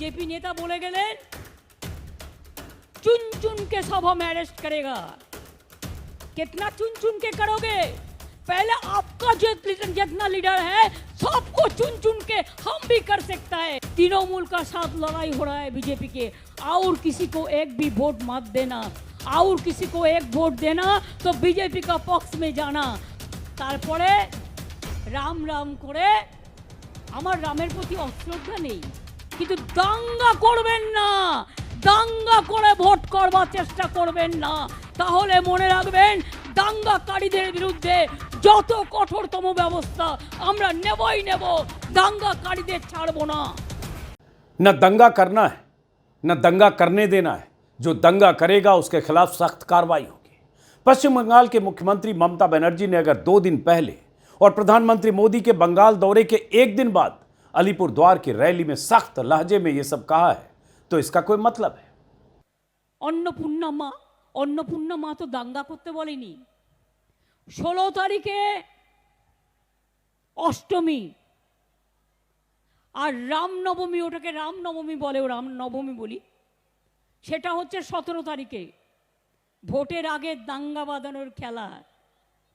BJP नेता बोले गए चुन चुन के सब हम अरेस्ट करेगा। कितना चुन चुन के करोगे? पहले आपका जितना लीडर है सबको चुन चुन के हम भी कर सकता है। तृणमूल का साथ लड़ाई हो रहा है बीजेपी के। और किसी को एक भी वोट मत देना, और किसी को एक वोट देना तो बीजेपी का पक्ष में जाना। तारपरे राम राम करे আমার রামের প্রতি অশ্রদ্ধা নেই, কিন্তু দাঙ্গা করবেন না, দাঙ্গা করে ভোট করবার চেষ্টা করবেন না। তাহলে মনে রাখবেন দাঙ্গাকারীদের বিরুদ্ধে যত কঠোরতম ব্যবস্থা আমরা নেবই নেব, দাঙ্গাকারীদের ছাড়বো না। न दंगा करना है न दंगा करने देना है। जो दंगा करेगा उसके खिलाफ सख्त कार्रवाई होगी। पश्चिम बंगाल के मुख्यमंत्री ममता बनर्जी ने अगर 2 दिन पहले और प्रधानमंत्री मोदी के बंगाल दौरे के 1 दिन बाद अलीपुर द्वार की रैली में सख्त लहजे में यह सब कहा है तो इसका कोई मतलब है? अन्नपूर्णा माँ तो दांगा करते बोलेनी। 16 तारीखे अष्टमी और रामनवमी, ওটাকে রামনবমী বলে, রামনবমী বলি, সেটা হচ্ছে 17 তারিখে। ভোটের আগে দাঙ্গা বাঁধানোর খেলা।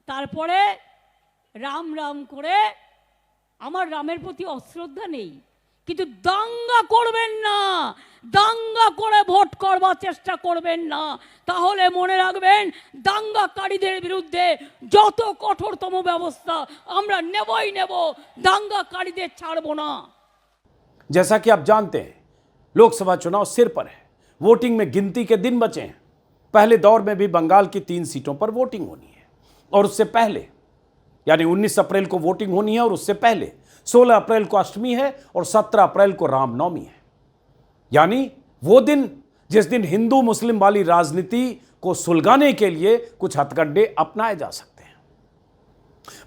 তারপরে রাম রাম করে আমার রামের প্রতি অশ্রদ্ধা নেই, কিন্তু দাঙ্গা করবেন না, দাঙ্গা করে ভোট করবার চেষ্টা করবেন না। তাহলে মনে রাখবেন দাঙ্গাকারীদের বিরুদ্ধে যত কঠোরতম ব্যবস্থা আমরা নেবই নেব, দাঙ্গাকারীদের ছাড়বো না। जैसा कि आप जानते हैं लोकसभा चुनाव सिर पर है। वोटिंग में गिनती के दिन बचे हैं। पहले दौर में भी बंगाल की 3 सीटों पर वोटिंग होनी है और उससे पहले यानी 19 अप्रैल को वोटिंग होनी है और उससे पहले 16 अप्रैल को अष्टमी है और 17 अप्रैल को रामनवमी है। यानी वो दिन जिस दिन हिंदू मुस्लिम वाली राजनीति को सुलगाने के लिए कुछ हथकंडे अपनाए जा सकते हैं।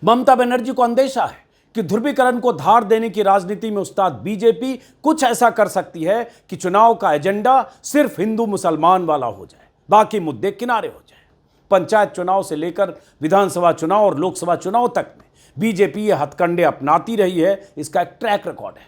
ममता बनर्जी को अंदेशा है कि ध्रुवीकरण को धार देने की राजनीति में उस्ताद बीजेपी कुछ ऐसा कर सकती है कि चुनाव का एजेंडा सिर्फ हिंदू मुसलमान वाला हो जाए, बाकी मुद्दे किनारे हो जाए। पंचायत चुनाव से लेकर विधानसभा चुनाव और लोकसभा चुनाव तक में बीजेपी ये हथकंडे अपनाती रही है। इसका एक ट्रैक रिकॉर्ड है।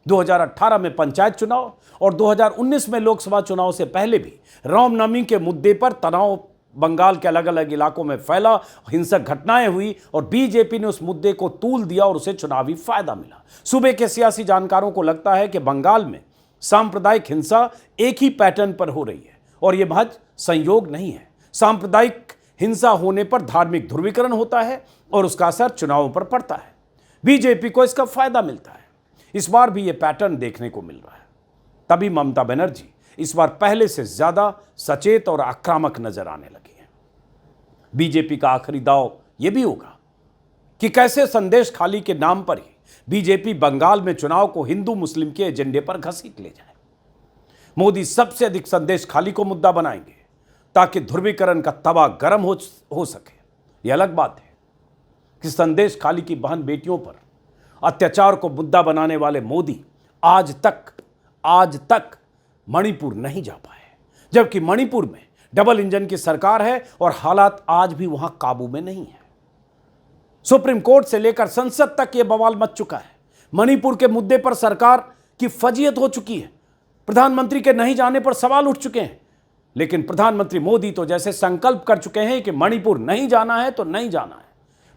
2018 में पंचायत चुनाव और 2019 में लोकसभा चुनाव से पहले भी रामनवमी के मुद्दे पर तनाव बंगाल के अलग अलग इलाकों में फैला, हिंसक घटनाएं हुई और बीजेपी ने उस मुद्दे को तूल दिया और उसे चुनावी फायदा मिला। सूबे के सियासी जानकारों को लगता है कि बंगाल में सांप्रदायिक हिंसा एक ही पैटर्न पर हो रही है और यह महज संयोग नहीं है। सांप्रदायिक हिंसा होने पर धार्मिक ध्रुवीकरण होता है और उसका असर चुनावों पर पड़ता है। बीजेपी को इसका फायदा मिलता है। इस बार भी यह पैटर्न देखने को मिल रहा है। तभी ममता बनर्जी इस बार पहले से ज्यादा सचेत और आक्रामक नजर आने लगी है। बीजेपी का आखिरी दांव यह भी होगा कि कैसे संदेश खाली के नाम पर ही बीजेपी बंगाल में चुनाव को हिंदू मुस्लिम के एजेंडे पर घसीट ले जाए। मोदी सबसे अधिक संदेश खाली को मुद्दा बनाएंगे ताकि ध्रुवीकरण का तवा गर्म हो सके। यह अलग बात है कि संदेश खाली की बहन बेटियों पर अत्याचार को मुद्दा बनाने वाले मोदी आज तक मणिपुर नहीं जा पाए, जबकि मणिपुर में डबल इंजन की सरकार है और हालात आज भी वहां काबू में नहीं है। सुप्रीम कोर्ट से लेकर संसद तक यह बवाल मच चुका है। मणिपुर के मुद्दे पर सरकार की फजीयत हो चुकी है। प्रधानमंत्री के नहीं जाने पर सवाल उठ चुके हैं, लेकिन प्रधानमंत्री मोदी तो जैसे संकल्प कर चुके हैं कि मणिपुर नहीं जाना है तो नहीं जाना है।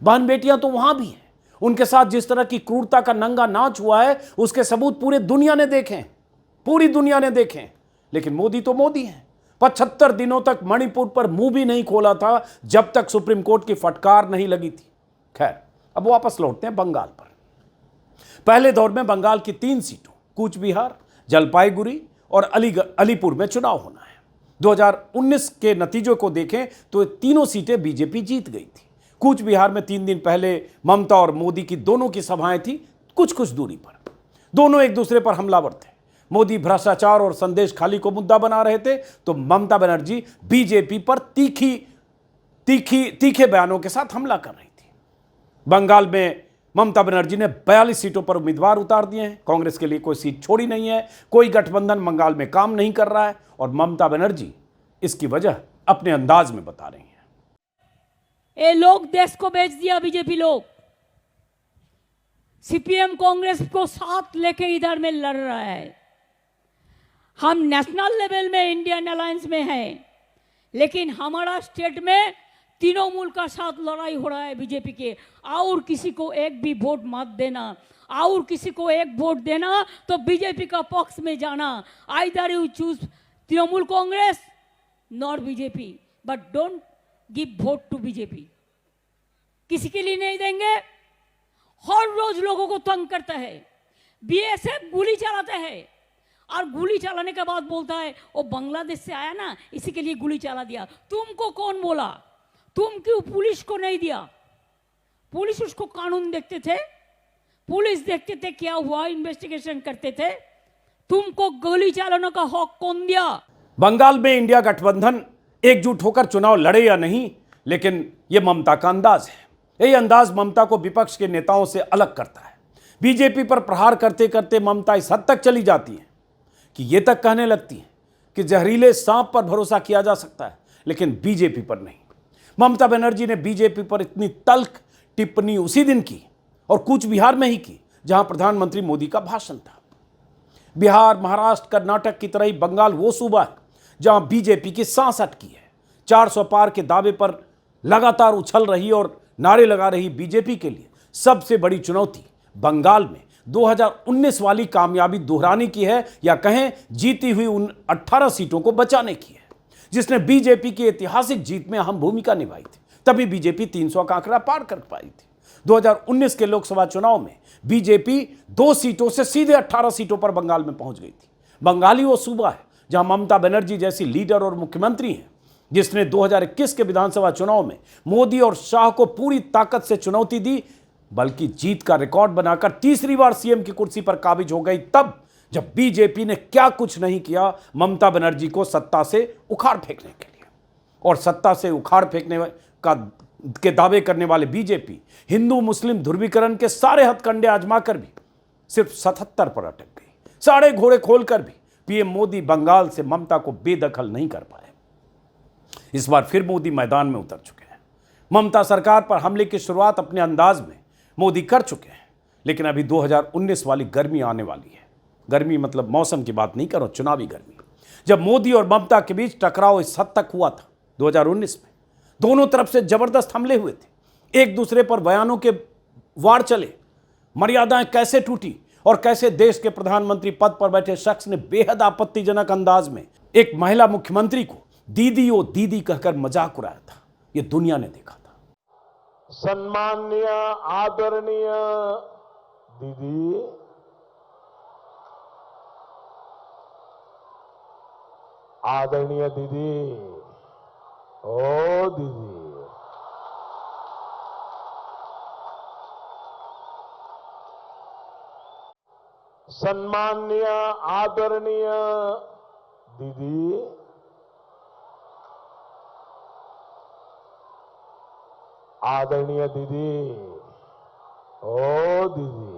बहन बेटियां तो वहां भी हैं। उनके साथ जिस तरह की क्रूरता का नंगा नाच हुआ है उसके सबूत पूरी दुनिया ने देखे, लेकिन मोदी तो मोदी हैं। 75 दिनों तक मणिपुर पर मुंह भी नहीं खोला था जब तक सुप्रीम कोर्ट की फटकार नहीं लगी थी। खैर, अब वापस लौटते हैं बंगाल पर। पहले दौर में बंगाल की 3 सीटों कूच बिहार, जलपाईगुड़ी और अलीपुर में चुनाव होना है। 2019 के नतीजों को देखें तो तीनों सीटें बीजेपी जीत गई थी। कूच बिहार में 3 दिन पहले ममता और मोदी की दोनों की सभाएं थी कुछ दूरी पर। दोनों एक दूसरे पर हमलावर थे। मोदी भ्रष्टाचार और संदेश खाली को मुद्दा बना रहे थे तो ममता बनर्जी बीजेपी पर तीखे बयानों के साथ हमला कर रही थी। बंगाल में ममता बनर्जी ने 42 सीटों पर उम्मीदवार उतार दिए हैं। कांग्रेस के लिए कोई सीट छोड़ी नहीं है। कोई गठबंधन बंगाल में काम नहीं कर रहा है और ममता बनर्जी इसकी वजह अपने अंदाज में बता रही हैं। ये लोग देश को बेच दिया। बीजेपी लोग सीपीएम कांग्रेस को साथ लेके इधर में लड़ रहा है। हम नेशनल लेवल में इंडियन अलायंस में हैं, लेकिन हमारा स्टेट में तृणमूल का साथ लड़ाई हो रहा है बीजेपी के। और किसी को एक भी वोट मत देना, और किसी को एक वोट देना तो बीजेपी का पक्ष में जाना। Either you choose Trinamool Congress not BJP, but don't give vote to BJP. किसी के लिए नहीं देंगे। हर रोज लोगों को तंग करता है। बीएसएफ गोली चलाता है और गोली चलाने के बाद बोलता है वो बांग्लादेश से आया ना, इसी के लिए गोली चला दिया। तुमको कौन बोला? तुम क्यों पुलिस को नहीं दिया? पुलिस उसको कानून देखते थे, पुलिस देखते थे क्या हुआ, इन्वेस्टिगेशन करते थे। तुमको गोली चलाने का हक कौन दिया? बंगाल में इंडिया गठबंधन एकजुट होकर चुनाव लड़े या नहीं, लेकिन यह ममता का अंदाज है। यही अंदाज ममता को विपक्ष के नेताओं से अलग करता है। बीजेपी पर प्रहार करते करते ममता इस हद तक चली जाती है कि ये तक कहने लगती है कि जहरीले सांप पर भरोसा किया जा सकता है, लेकिन बीजेपी पर नहीं। ममता बनर्जी ने बीजेपी पर इतनी तल्ख टिप्पणी उसी दिन की और कूच बिहार में ही की जहां प्रधानमंत्री मोदी का भाषण था। बिहार, महाराष्ट्र, कर्नाटक की तरह ही बंगाल वो सूबा है जहां बीजेपी की सांस अटकी है। 400 पार के दावे पर लगातार उछल रही और नारे लगा रही बीजेपी के लिए सबसे बड़ी चुनौती बंगाल में 2019 वाली कामयाबी दोहराने की है, या कहें जीती हुई उन 18 सीटों को बचाने की है जिसने बीजेपी की ऐतिहासिक जीत में अहम भूमिका निभाई थी। तभी बीजेपी 300 का आंकड़ा पार कर पाई थी। 2019 के लोकसभा चुनाव में बीजेपी 2 सीटों से सीधे 18 सीटों पर बंगाल में पहुंच गई थी। बंगाल ही वो सूबा है जहां ममता बनर्जी जैसी लीडर और मुख्यमंत्री हैं जिसने 2021 के विधानसभा चुनाव में मोदी और शाह को पूरी ताकत से चुनौती दी, बल्कि जीत का रिकॉर्ड बनाकर तीसरी बार सीएम की कुर्सी पर काबिज हो गई, तब जब बीजेपी ने क्या कुछ नहीं किया ममता बनर्जी को सत्ता से उखाड़ फेंकने के लिए। और सत्ता से उखाड़ फेंकने के दावे करने वाले बीजेपी हिंदू मुस्लिम ध्रुवीकरण के सारे हथकंडे आजमा कर भी सिर्फ 77 पर अटक गई। सारे घोड़े खोलकर भी पीएम मोदी बंगाल से ममता को बेदखल नहीं कर पाए। इस बार फिर मोदी मैदान में उतर चुके हैं। ममता सरकार पर हमले की शुरुआत अपने अंदाज में मोदी कर चुके हैं, लेकिन अभी 2019 वाली गर्मी आने वाली है। गर्मी मतलब मौसम की बात नहीं करो, चुनावी गर्मी। जब मोदी और ममता के बीच टकराव इस हद तक हुआ था 2019 में, दोनों तरफ से जबरदस्त हमले हुए थे, एक दूसरे पर बयानों के वार चले, मर्यादाएं कैसे टूटी और कैसे देश के प्रधानमंत्री पद पर बैठे शख्स ने बेहद आपत्तिजनक अंदाज में एक महिला मुख्यमंत्री को दीदी ओ दीदी कहकर मजाक उड़ाया था, यह दुनिया ने देखा था। सम्माननीय आदरणीय दीदी, आदरणीय दीदी, ओ दीदी, सम्माननीय आदरणीय दीदी, आदरणीय दीदी, ओ दीदी।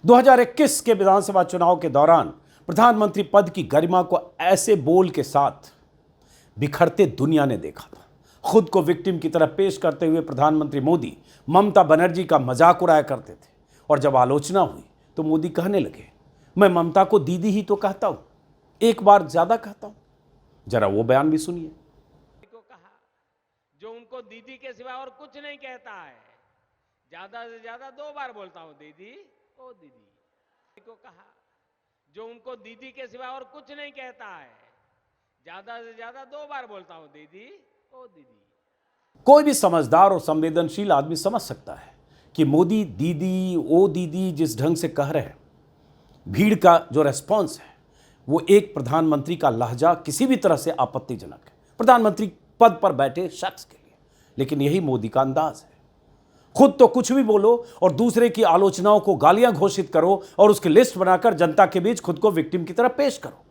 2021 के विधानसभा चुनाव के दौरान प्रधानमंत्री पद की गरिमा को ऐसे बोल के साथ बिखरते दुनिया ने देखा था। खुद को विक्टिम की तरह पेश करते हुए प्रधानमंत्री मोदी ममता बनर्जी का मजाक उड़ाया करते थे, और जब आलोचना हुई तो मोदी कहने लगे, मैं ममता को दीदी ही तो कहता हूं, एक बार ज्यादा कहता हूं। जरा वो बयान भी सुनिए। को कहा जो उनको दीदी के सिवा और कुछ नहीं कहता है, ज्यादा से ज्यादा 2 बार बोलता हूं दीदी ओ दीदी। को कहा जो उनको दीदी के सिवा और कुछ नहीं कहता है, ज्यादा से ज्यादा 2 बार बोलता हूं दीदी ओ दीदी। कोई भी समझदार और संवेदनशील आदमी समझ सकता है कि मोदी दीदी ओ दीदी जिस ढंग से कह रहे हैं, भीड़ का जो रेस्पॉन्स है वो एक प्रधानमंत्री का लहजा किसी भी तरह से आपत्तिजनक है, प्रधानमंत्री पद पर बैठे शख्स के लिए। लेकिन यही मोदी का अंदाज है, खुद तो कुछ भी बोलो और दूसरे की आलोचनाओं को गालियां घोषित करो और उसकी लिस्ट बनाकर जनता के बीच खुद को विक्टिम की तरह पेश करो।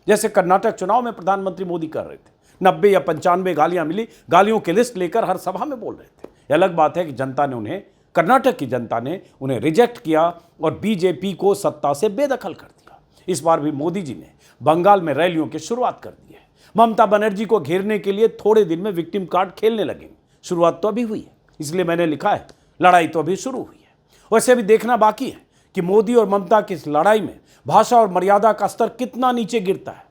जैसे कर्नाटक चुनाव में प्रधानमंत्री मोदी कर रहे थे, 90 या 95 गालियां मिली, गालियों की लिस्ट लेकर हर सभा में बोल रहे थे। यह अलग बात है कि जनता ने उन्हें, कर्नाटक की जनता ने उन्हें रिजेक्ट किया और बीजेपी को सत्ता से बेदखल कर दिया। इस बार भी मोदी जी ने बंगाल में रैलियों की शुरुआत कर दी है। ममता बनर्जी को घेरने के लिए थोड़े दिन में विक्टिम कार्ड खेलने लगेंगे। शुरुआत तो अभी हुई है, इसलिए मैंने लिखा है लड़ाई तो अभी शुरू हुई है। वैसे अभी देखना बाकी है कि मोदी और ममता की इस लड़ाई में भाषा और मर्यादा का स्तर कितना नीचे गिरता है।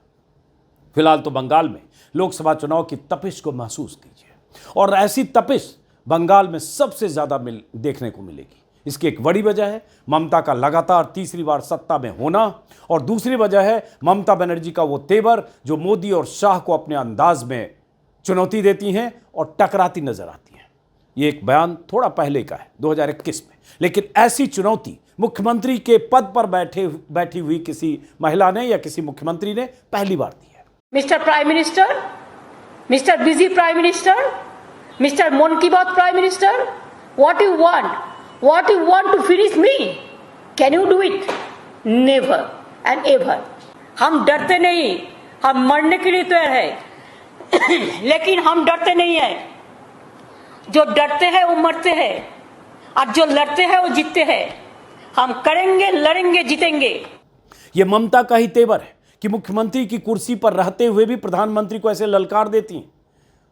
फिलहाल तो बंगाल में लोकसभा चुनाव की तपिश को महसूस कीजिए, और ऐसी तपिश बंगाल में सबसे ज्यादा देखने को मिलेगी। इसकी एक बड़ी वजह है ममता का लगातार तीसरी बार सत्ता में होना, और दूसरी वजह है ममता बनर्जी का वो तेवर जो मोदी और शाह को अपने अंदाज में चुनौती देती हैं और टकराती नजर आती हैं। ये एक बयान थोड़ा पहले का है, 2021 में, लेकिन ऐसी चुनौती मुख्यमंत्री के पद पर बैठी हुई किसी महिला ने या किसी मुख्यमंत्री ने पहली बार दी है। Mister prime minister, mister busy prime minister, mister मन की बात prime minister, what you want to finish me? Can you do it? Never and ever. हम डरते नहीं, हम मरने के लिए तैयार है लेकिन हम डरते नहीं है। जो डरते हैं वो मरते हैं, और जो लड़ते हैं वो जीतते हैं। हम करेंगे, लड़ेंगे, जीतेंगे। ये ममता का ही तेवर है कि मुख्यमंत्री की कुर्सी पर रहते हुए भी प्रधानमंत्री को ऐसे ललकार देती हैं,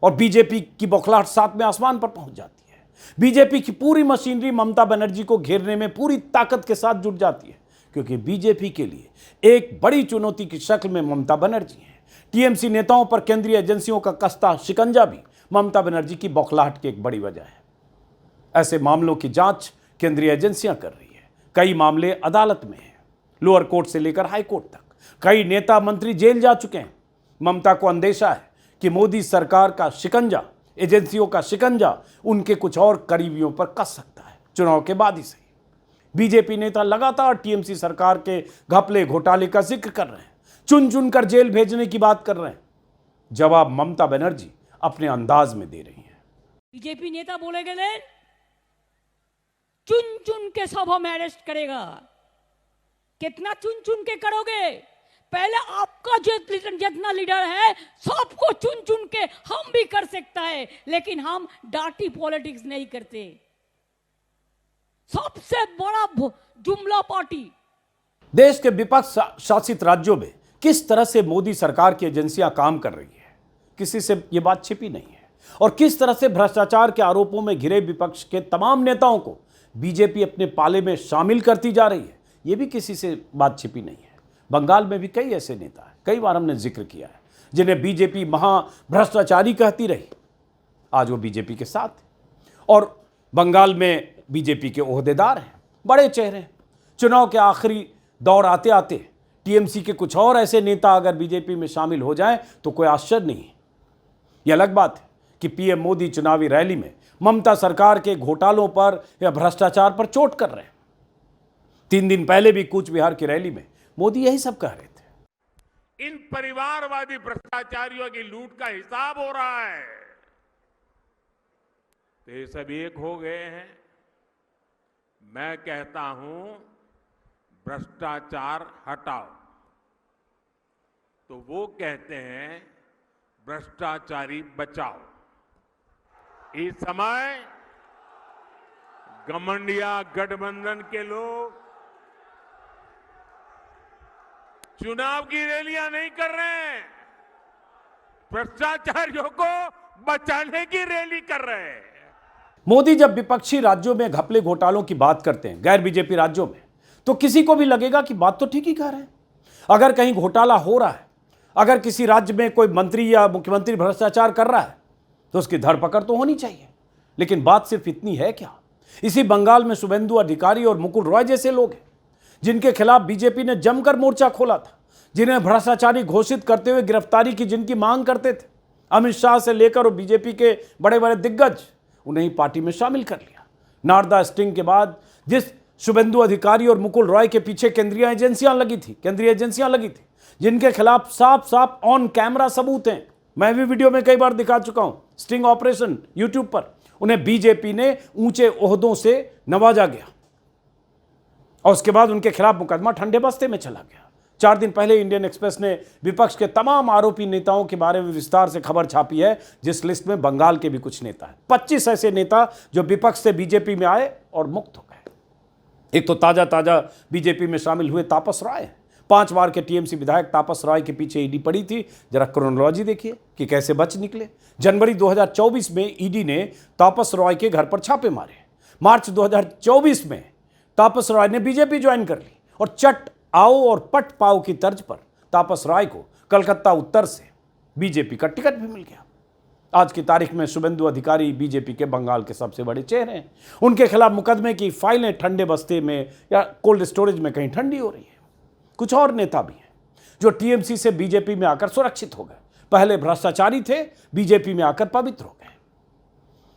और बीजेपी की बौखलाहट सातवें आसमान पर पहुंच जाती है। बीजेपी की पूरी मशीनरी ममता बनर्जी को घेरने में पूरी ताकत के साथ जुट जाती है, क्योंकि बीजेपी के लिए एक बड़ी चुनौती की शक्ल में ममता बनर्जी है। टीएमसी नेताओं पर केंद्रीय एजेंसियों का कसता शिकंजा भी ममता बनर्जी की बौखलाहट की एक बड़ी वजह है। ऐसे मामलों की जांच केंद्रीय एजेंसियां कर रही है। कई मामले अदालत में हैं, लोअर कोर्ट से लेकर हाई कोर्ट तक। कई नेता मंत्री जेल जा चुके हैं। ममता को अंदेशा है कि मोदी सरकार का शिकंजा, एजेंसियों का शिकंजा उनके कुछ और करीबियों पर कस सकता है, चुनाव के बाद ही सही। बीजेपी नेता लगातार टीएमसी सरकार के घपले घोटाले का जिक्र कर रहे हैं, चुन चुन कर जेल भेजने की बात कर रहे हैं। जवाब ममता बनर्जी अपने अंदाज में दे रही हैं। बीजेपी नेता बोले गए चुन चुन के सब हम अरेस्ट करेगा। कितना चुन चुन के करोगे? पहले आपका जितना लीडर है सबको चुन चुन के हम भी कर सकता है, लेकिन हम डार्टी पॉलिटिक्स नहीं करते। सबसे बड़ा जुमला पार्टी। देश के विपक्ष शासित राज्यों में किस तरह से मोदी सरकार की एजेंसियां काम कर रही है, किसी से यह बात छिपी नहीं है। और किस तरह से भ्रष्टाचार के आरोपों में घिरे विपक्ष के तमाम नेताओं को बीजेपी अपने पाले में शामिल करती जा रही है, यह भी किसी से बात छिपी नहीं है। बंगाल में भी कई ऐसे नेता हैं, कई बार हमने जिक्र किया है, जिन्हें बीजेपी महा भ्रष्टाचारी कहती रही। आज वो बीजेपी के साथ है, और बंगाल में बीजेपी के ओहदेदार हैं, बड़े चेहरे हैं। चुनाव के आखिरी दौर आते आते टीएमसी के कुछ और ऐसे नेता अगर बीजेपी में शामिल हो जाएं तो कोई आश्चर्य नहीं है। यह अलग बात है कि पीएम मोदी चुनावी रैली में ममता सरकार के घोटालों पर या भ्रष्टाचार पर चोट कर रहे हैं। 3 दिन पहले भी कूच बिहार की रैली में मोदी यही सब कह रहे थे। इन परिवारवादी भ्रष्टाचारियों की लूट का हिसाब हो रहा है, तो ये सब एक हो गए हैं। मैं कहता हूं भ्रष्टाचार हटाओ, तो वो कहते हैं भ्रष्टाचारी बचाओ। इस समय घमंडिया गठबंधन के लोग चुनाव की रैलियां नहीं कर रहे हैं, भ्रष्टाचारियों को बचाने की रैली कर रहे हैं। मोदी जब विपक्षी राज्यों में घपले घोटालों की बात करते हैं, गैर बीजेपी राज्यों में, तो किसी को भी लगेगा कि बात तो ठीक ही कह रहे हैं। अगर कहीं घोटाला हो रहा है, अगर किसी राज्य में कोई मंत्री या मुख्यमंत्री भ्रष्टाचार कर रहा है, तो उसकी धरपकड़ तो होनी चाहिए। लेकिन बात सिर्फ इतनी है क्या? इसी बंगाल में शुभेंदु अधिकारी और मुकुल रॉय जैसे लोग हैं, जिनके खिलाफ बीजेपी ने जमकर मोर्चा खोला था, जिन्हें भ्रष्टाचारी घोषित करते हुए गिरफ्तारी की जिनकी मांग करते थे। अमित शाह से लेकर और बीजेपी के बड़े बड़े दिग्गज, उन्हें ही पार्टी में शामिल कर लिया। नारदा स्टिंग के बाद जिस शुभेंदु अधिकारी और मुकुल रॉय के पीछे केंद्रीय एजेंसियां लगी थी, जिनके खिलाफ साफ साफ ऑन कैमरा सबूत हैं, मैं भी वीडियो में कई बार दिखा चुका हूं, स्टिंग ऑपरेशन यूट्यूब पर, उन्हें बीजेपी ने ऊंचे ओहदों से नवाजा गया और उसके बाद उनके खिलाफ मुकदमा ठंडे बस्ते में चला गया। 4 दिन पहले इंडियन एक्सप्रेस ने विपक्ष के तमाम आरोपी नेताओं के बारे में विस्तार से खबर छापी है, जिस लिस्ट में बंगाल के भी कुछ नेता हैं। 25 ऐसे नेता जो विपक्ष से बीजेपी में आए और मुक्त हो गए। एक तो ताजा बीजेपी में शामिल हुए तापस राय, 5 बार के टीएमसी विधायक तापस राय के पीछे ईडी पड़ी थी। जरा क्रोनोलॉजी देखिए कि कैसे बच निकले। जनवरी 2024 में ईडी ने तापस राय के घर पर छापे मारे। मार्च 2024 में तापस रॉय ने बीजेपी ज्वाइन कर ली और चट आओ और पट पाओ की तर्ज पर तापस रॉय को कलकत्ता उत्तर से बीजेपी का टिकट भी मिल गया। आज की तारीख में शुभेंदु अधिकारी बीजेपी के बंगाल के सबसे बड़े चेहरे हैं। उनके खिलाफ मुकदमे की फाइलें ठंडे बस्ते में या कोल्ड स्टोरेज में कहीं ठंडी हो रही है। कुछ और नेता भी हैं जो टीएमसी से बीजेपी में आकर सुरक्षित हो गए। पहले भ्रष्टाचारी थे, बीजेपी में आकर पवित्र हो गए।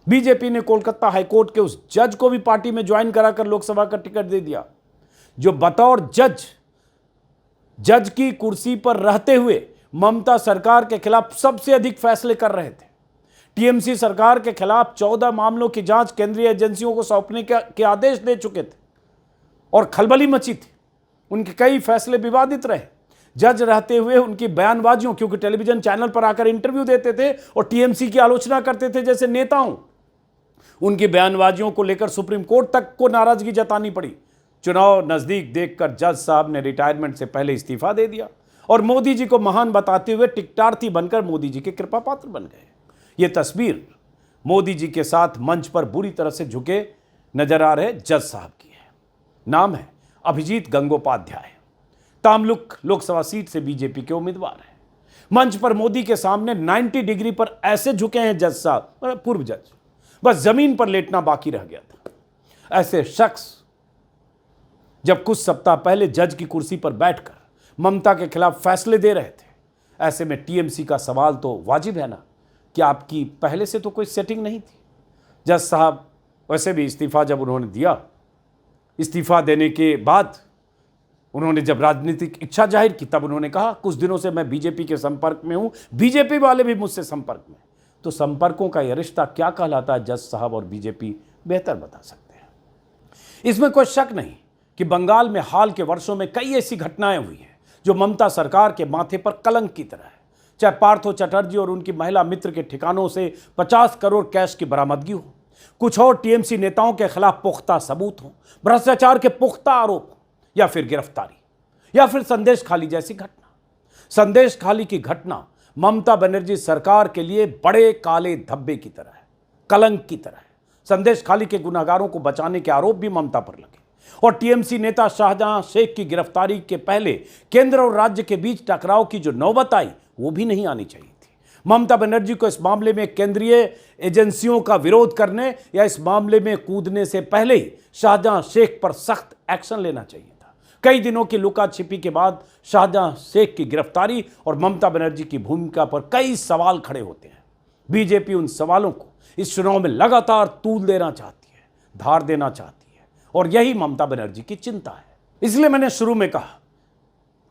बीजेपी ने कोलकाता हाईकोर्ट के उस जज को भी पार्टी में ज्वाइन कराकर लोकसभा का टिकट दे दिया जो बतौर जज की कुर्सी पर रहते हुए ममता सरकार के खिलाफ सबसे अधिक फैसले कर रहे थे। टीएमसी सरकार के खिलाफ 14 मामलों की जांच केंद्रीय एजेंसियों को सौंपने के आदेश दे चुके थे और खलबली मची थी। उनके कई फैसले विवादित रहे। जज रहते हुए उनकी बयानबाजियों, क्योंकि टेलीविजन चैनल पर आकर इंटरव्यू देते थे और टीएमसी की आलोचना करते थे जैसे नेताओं, उनकी बयानबाजियों को लेकर सुप्रीम कोर्ट तक को नाराजगी जतानी पड़ी। चुनाव नजदीक देखकर जज साहब ने रिटायरमेंट से पहले इस्तीफा दे दिया और मोदी जी को महान बताते हुए टिकटार्थी बनकर मोदी जी के कृपा पात्र बन गए। यह तस्वीर मोदी जी के साथ मंच पर बुरी तरह से झुके नजर आ रहे जज साहब की है। नाम है अभिजीत गंगोपाध्याय, तामलुक लोकसभा सीट से बीजेपी के उम्मीदवार हैं। मंच पर मोदी के सामने 90 डिग्री पर ऐसे झुके हैं जज साहब, पूर्व जज, बस जमीन पर लेटना बाकी रह गया था। ऐसे शख्स जब कुछ सप्ताह पहले जज की कुर्सी पर बैठकर ममता के खिलाफ फैसले दे रहे थे, ऐसे में टीएमसी का सवाल तो वाजिब है ना कि आपकी पहले से तो कोई सेटिंग नहीं थी। जज साहब वैसे भी इस्तीफा जब उन्होंने दिया, इस्तीफा देने के बाद उन्होंने जब राजनीतिक इच्छा जाहिर की तब उन्होंने कहा कुछ दिनों से मैं बीजेपी के संपर्क में हूं, बीजेपी वाले भी मुझसे संपर्क में। तो संपर्कों का यह रिश्ता क्या कहलाता है, जज साहब और बीजेपी बेहतर बता सकते हैं। इसमें कोई शक नहीं कि बंगाल में हाल के वर्षों में कई ऐसी घटनाएं हुई हैं जो ममता सरकार के माथे पर कलंक की तरह है। चाहे पार्थो चटर्जी और उनकी महिला मित्र के ठिकानों से 50 करोड़ कैश की बरामदगी हो, कुछ और टीएमसी नेताओं के खिलाफ पुख्ता सबूत हो, भ्रष्टाचार के पुख्ता आरोप हो, या फिर गिरफ्तारी, या फिर संदेश खाली जैसी घटना। संदेश खाली की घटना ममता बनर्जी सरकार के लिए बड़े काले धब्बे की तरह है, कलंक की तरह है। संदेश खाली के गुनाहगारों को बचाने के आरोप भी ममता पर लगे और टीएमसी नेता शाहजहां शेख की गिरफ्तारी के पहले केंद्र और राज्य के बीच टकराव की जो नौबत आई वो भी नहीं आनी चाहिए थी। ममता बनर्जी को इस मामले में केंद्रीय एजेंसियों का विरोध करने या इस मामले में कूदने से पहले ही शाहजहां शेख पर सख्त एक्शन लेना चाहिए था। कई दिनों की लुका छिपी के बाद शाहजहां शेख की गिरफ्तारी और ममता बनर्जी की भूमिका पर कई सवाल खड़े होते हैं। बीजेपी उन सवालों को इस चुनाव में लगातार तूल देना चाहती है, धार देना चाहती है और यही ममता बनर्जी की चिंता है। इसलिए मैंने शुरू में कहा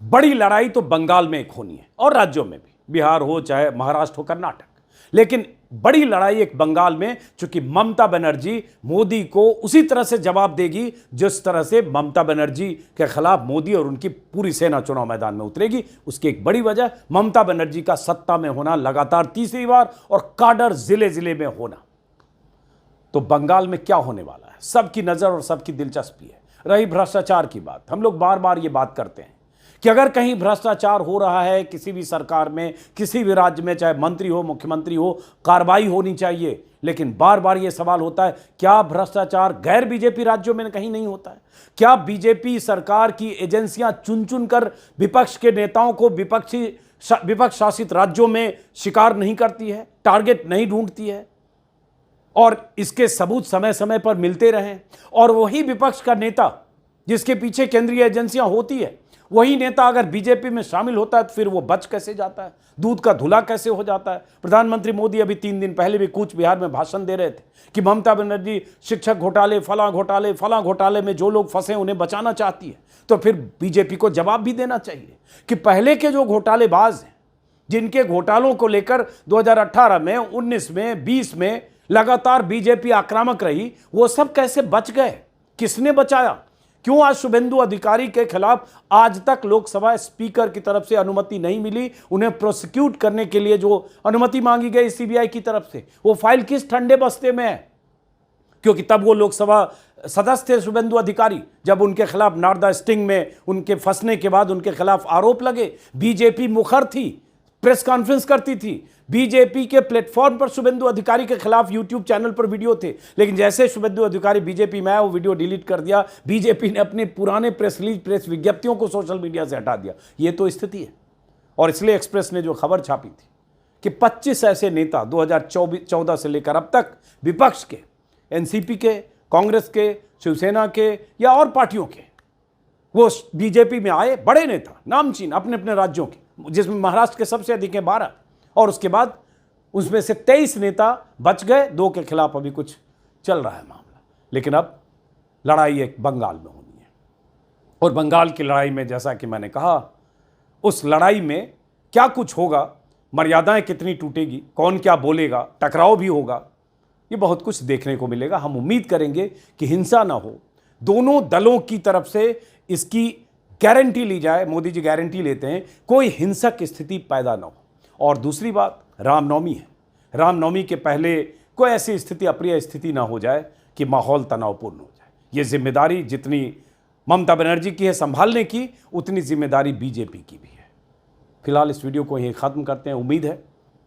बड़ी लड़ाई तो बंगाल में एक होनी है और राज्यों में भी, बिहार हो चाहे महाराष्ट्र हो कर्नाटक, लेकिन बड़ी लड़ाई एक बंगाल में, चूंकि ममता बनर्जी मोदी को उसी तरह से जवाब देगी जिस तरह से ममता बनर्जी के खिलाफ मोदी और उनकी पूरी सेना चुनाव मैदान में उतरेगी। उसकी एक बड़ी वजह ममता बनर्जी का सत्ता में होना लगातार तीसरी बार और काडर जिले जिले में होना। तो बंगाल में क्या होने वाला है, सबकी नजर और सबकी दिलचस्पी है। रही भ्रष्टाचार की बात, हम लोग बार बार ये बात करते हैं कि अगर कहीं भ्रष्टाचार हो रहा है किसी भी सरकार में, किसी भी राज्य में, चाहे मंत्री हो, मुख्यमंत्री हो, कार्रवाई होनी चाहिए। लेकिन बार बार ये सवाल होता है क्या भ्रष्टाचार गैर बीजेपी राज्यों में कहीं नहीं होता है? क्या बीजेपी सरकार की एजेंसियां चुन चुन कर विपक्ष के नेताओं को विपक्ष शासित राज्यों में शिकार नहीं करती है, टारगेट नहीं ढूंढती है? और इसके सबूत समय समय पर मिलते रहें और वही विपक्ष का नेता जिसके पीछे केंद्रीय एजेंसियां होती है, वही नेता अगर बीजेपी में शामिल होता है तो फिर वो बच कैसे जाता है, दूध का धुला कैसे हो जाता है? प्रधानमंत्री मोदी अभी 3 दिन पहले भी कूच बिहार में भाषण दे रहे थे कि ममता बनर्जी शिक्षक घोटाले, फला घोटाले में जो लोग फंसे उन्हें बचाना चाहती है। तो फिर बीजेपी को जवाब भी देना चाहिए कि पहले के जो घोटालेबाज हैं, जिनके घोटालों को लेकर 2018 में, 19 में, 20 में लगातार बीजेपी आक्रामक रही, वो सब कैसे बच गए? किसने बचाया? क्यों आज शुभेंदु अधिकारी के खिलाफ आज तक लोकसभा स्पीकर की तरफ से अनुमति नहीं मिली? उन्हें प्रोसिक्यूट करने के लिए जो अनुमति मांगी गई सीबीआई की तरफ से, वो फाइल किस ठंडे बस्ते में है? क्योंकि तब वो लोकसभा सदस्य थे शुभेंदु अधिकारी, जब उनके खिलाफ नारदा स्टिंग में उनके फंसने के बाद उनके खिलाफ आरोप लगे। बीजेपी मुखर थी, प्रेस कॉन्फ्रेंस करती थी। बीजेपी के प्लेटफॉर्म पर शुभेंदु अधिकारी के खिलाफ यूट्यूब चैनल पर वीडियो थे, लेकिन जैसे शुभेंदु अधिकारी बीजेपी में आया वो वीडियो डिलीट कर दिया। बीजेपी ने अपने पुराने प्रेस रिलीज, प्रेस विज्ञप्तियों को सोशल मीडिया से हटा दिया। ये तो स्थिति है। और इसलिए एक्सप्रेस ने जो खबर छापी थी कि 25 ऐसे नेता 2014 से लेकर अब तक विपक्ष के, एनसीपी के, कांग्रेस के, शिवसेना के या और पार्टियों के, वो बीजेपी में आए बड़े नेता, नामचीन अपने अपने राज्यों के, जिसमें महाराष्ट्र के सबसे अधिक हैं 12, और उसके बाद उसमें से 23 नेता बच गए। 2 के खिलाफ अभी कुछ चल रहा है मामला। लेकिन अब लड़ाई एक बंगाल में होनी है, और बंगाल की लड़ाई में जैसा कि मैंने कहा, उस लड़ाई में क्या कुछ होगा, मर्यादाएं कितनी टूटेगी, कौन क्या बोलेगा, टकराव भी होगा, ये बहुत कुछ देखने को मिलेगा। हम उम्मीद करेंगे कि हिंसा ना हो, दोनों दलों की तरफ से इसकी गारंटी ली जाए। मोदी जी गारंटी लेते हैं कोई हिंसक स्थिति पैदा ना हो। और दूसरी बात, रामनवमी है। रामनवमी के पहले कोई ऐसी स्थिति, अप्रिय स्थिति ना हो जाए कि माहौल तनावपूर्ण हो जाए। ये जिम्मेदारी जितनी ममता बनर्जी की है संभालने की, उतनी जिम्मेदारी बीजेपी की भी है। फिलहाल इस वीडियो को यहीं ख़त्म करते हैं। उम्मीद है